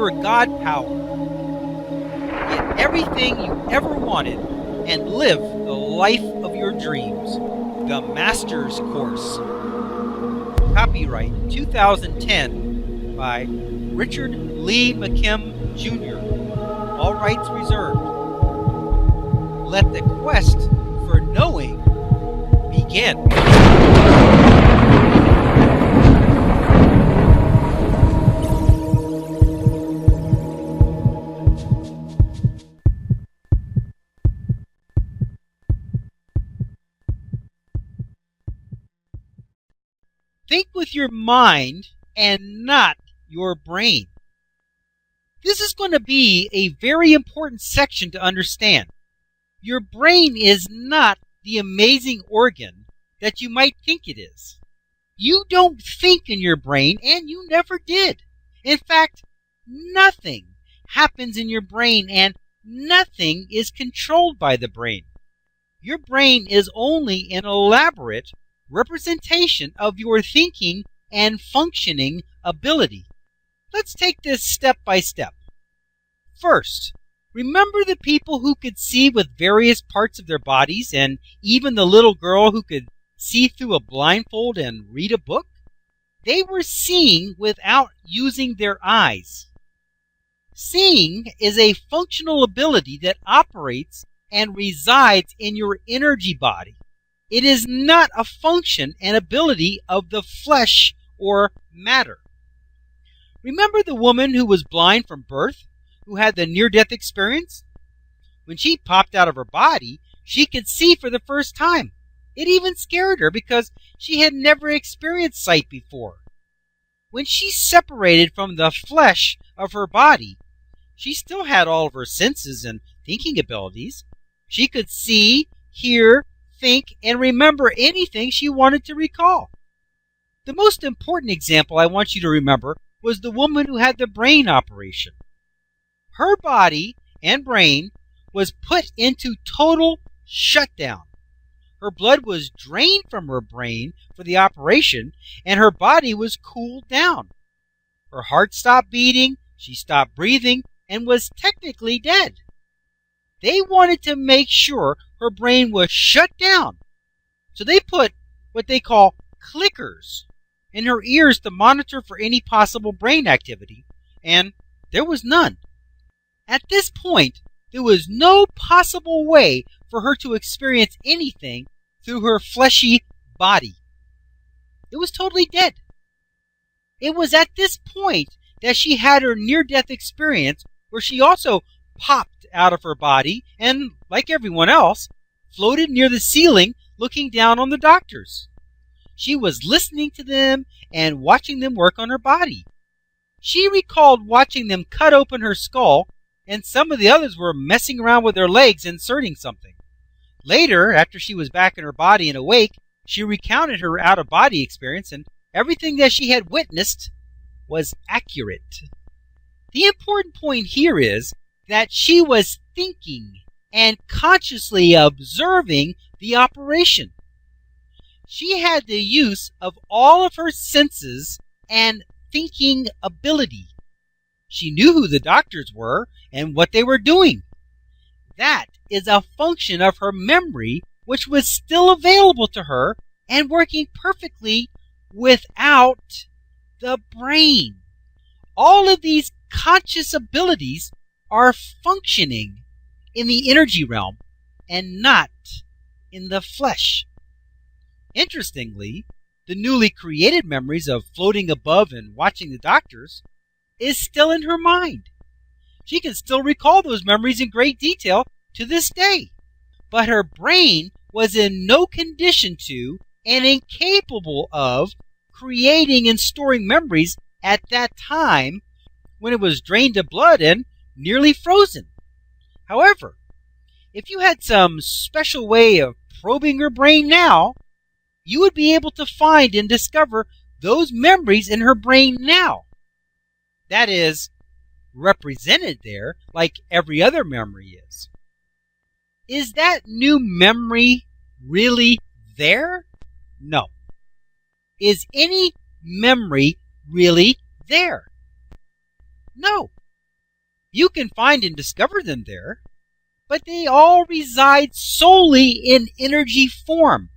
your God power. Get everything you ever wanted and live the life of your dreams. The Master's Course. Copyright 2010 by Richard Lee McKim Jr. All rights reserved. Let the quest for knowing begin. Think with your mind and not your brain. This is going to be a very important section to understand. Your brain is not the amazing organ that you might think it is. You don't think in your brain, and you never did. In fact, nothing happens in your brain, and nothing is controlled by the brain. Your brain is only an elaborate representation of your thinking and functioning ability. Let's take this step by step. First, remember the people who could see with various parts of their bodies, and even the little girl who could see through a blindfold and read a book? They were seeing without using their eyes. Seeing is a functional ability that operates and resides in your energy body. It is not a function and ability of the flesh or matter. Remember the woman who was blind from birth, who had the near-death experience? When she popped out of her body, she could see for the first time. It even scared her because she had never experienced sight before. When she separated from the flesh of her body, she still had all of her senses and thinking abilities. She could see, hear, think, and remember anything she wanted to recall. The most important example I want you to remember was the woman who had the brain operation. Her body and brain was put into total shutdown. Her blood was drained from her brain for the operation, and her body was cooled down. Her heart stopped beating, she stopped breathing, and was technically dead. They wanted to make sure her brain was shut down, so they put what they call clickers in her ears to monitor for any possible brain activity, and there was none. At this point, there was no possible way for her to experience anything through her fleshy body. It was totally dead. It was at this point that she had her near-death experience, where she also popped out of her body and, like everyone else, floated near the ceiling looking down on the doctors. She was listening to them and watching them work on her body. She recalled watching them cut open her skull, and some of the others were messing around with their legs inserting something. Later, after she was back in her body and awake, she recounted her out-of-body experience, and everything that she had witnessed was accurate. The important point here is that she was thinking and consciously observing the operation. She had the use of all of her senses and thinking ability. She knew who the doctors were and what they were doing. That is a function of her memory, which was still available to her and working perfectly without the brain. All of these conscious abilities are functioning in the energy realm and not in the flesh. Interestingly, the newly created memories of floating above and watching the doctors is still in her mind. She can still recall those memories in great detail to this day. But her brain was in no condition to and incapable of creating and storing memories at that time when it was drained of blood and nearly frozen. However, if you had some special way of probing her brain now, you would be able to find and discover those memories in her brain now. That is, represented there like every other memory is. Is that new memory really there? No. Is any memory really there? No. You can find and discover them there, but they all reside solely in energy form.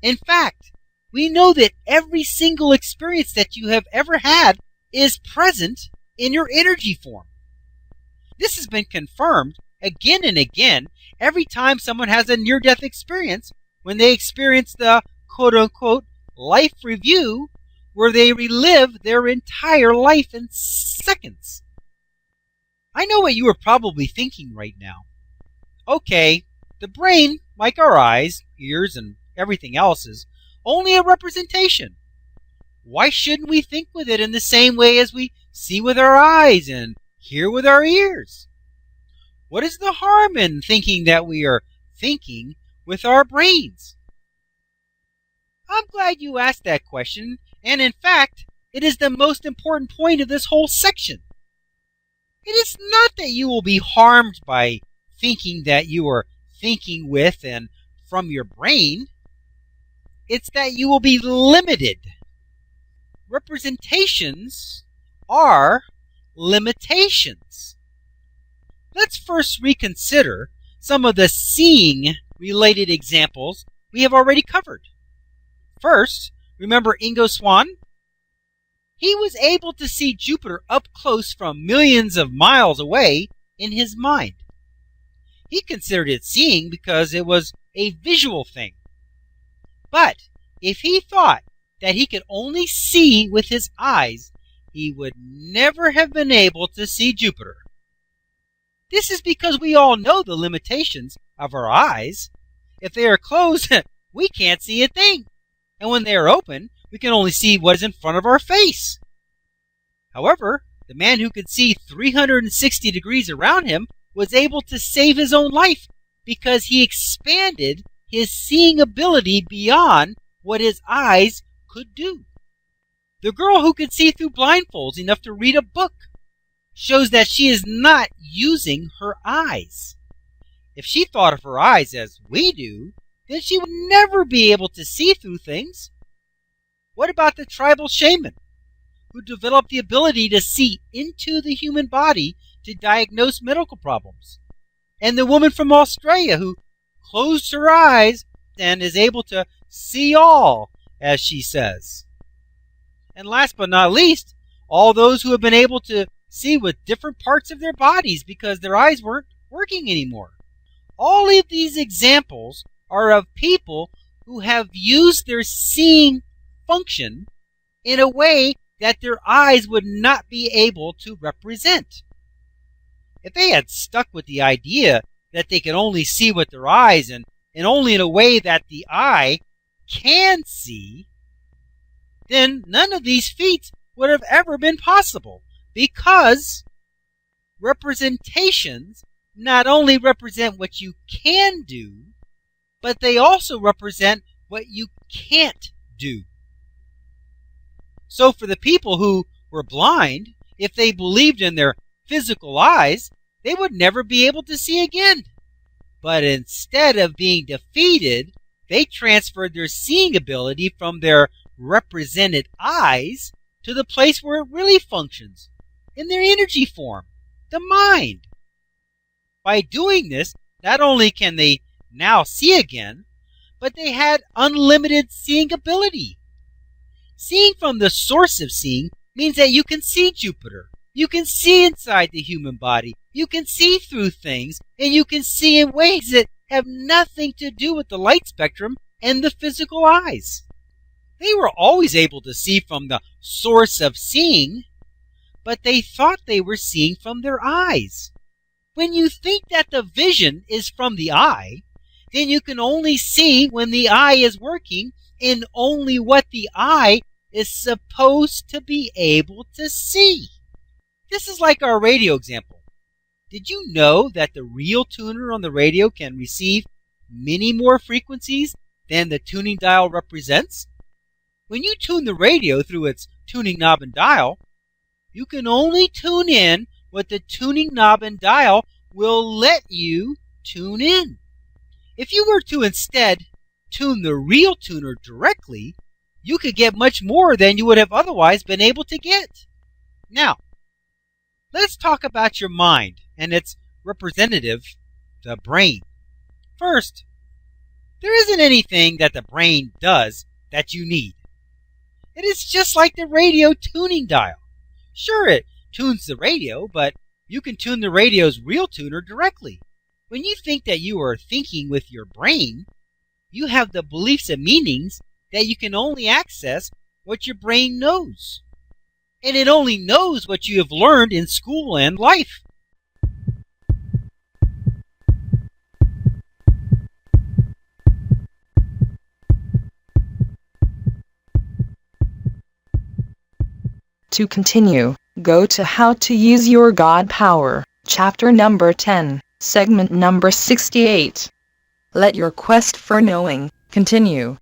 In fact, we know that every single experience that you have ever had is present in your energy form. This has been confirmed again and again every time someone has a near-death experience when they experience the quote-unquote life review, where they relive their entire life in seconds. I know what you are probably thinking right now. Okay, the brain, like our eyes, ears, and everything else, is only a representation. Why shouldn't we think with it in the same way as we see with our eyes and hear with our ears? What is the harm in thinking that we are thinking with our brains? I'm glad you asked that question, and in fact, it is the most important point of this whole section. It is not that you will be harmed by thinking that you are thinking with and from your brain. It's that you will be limited. Representations are limitations. Let's first reconsider some of the seeing-related examples we have already covered. First, remember Ingo Swann? He was able to see Jupiter up close from millions of miles away in his mind. He considered it seeing because it was a visual thing. But if he thought that he could only see with his eyes, he would never have been able to see Jupiter. This is because we all know the limitations of our eyes. If they are closed, we can't see a thing. And when they are open, we can only see what is in front of our face. However, the man who could see 360 degrees around him was able to save his own life because he expanded his seeing ability beyond what his eyes could do. The girl who could see through blindfolds enough to read a book shows that she is not using her eyes. If she thought of her eyes as we do, then she would never be able to see through things. What about the tribal shaman who developed the ability to see into the human body to diagnose medical problems? And the woman from Australia who closed her eyes and is able to see all, as she says. And last but not least, all those who have been able to see with different parts of their bodies because their eyes weren't working anymore. All of these examples are of people who have used their seeing function in a way that their eyes would not be able to represent. If they had stuck with the idea that they can only see with their eyes and only in a way that the eye can see, then none of these feats would have ever been possible, because representations not only represent what you can do, but they also represent what you can't do. So for the people who were blind, if they believed in their physical eyes, they would never be able to see again. But instead of being defeated, they transferred their seeing ability from their represented eyes to the place where it really functions, in their energy form, the mind. By doing this, not only can they now see again, but they had unlimited seeing ability. Seeing from the source of seeing means that you can see Jupiter. You can see inside the human body. You can see through things, and you can see in ways that have nothing to do with the light spectrum and the physical eyes. They were always able to see from the source of seeing, but they thought they were seeing from their eyes. When you think that the vision is from the eye, then you can only see when the eye is working and only what the eye is supposed to be able to see. This is like our radio example. Did you know that the real tuner on the radio can receive many more frequencies than the tuning dial represents? When you tune the radio through its tuning knob and dial, you can only tune in what the tuning knob and dial will let you tune in. If you were to instead tune the real tuner directly, you could get much more than you would have otherwise been able to get. Now, Let's talk about your mind and its representative, the brain. First, there isn't anything that the brain does that you need. It is just like the radio tuning dial. Sure, it tunes the radio, but you can tune the radio's real tuner directly. When you think that you are thinking with your brain, you have the beliefs and meanings that you can only access what your brain knows. And it only knows what you have learned in school and life. To continue, go to How to Use Your God Power, chapter number 10, segment number 68. Let your quest for knowing continue.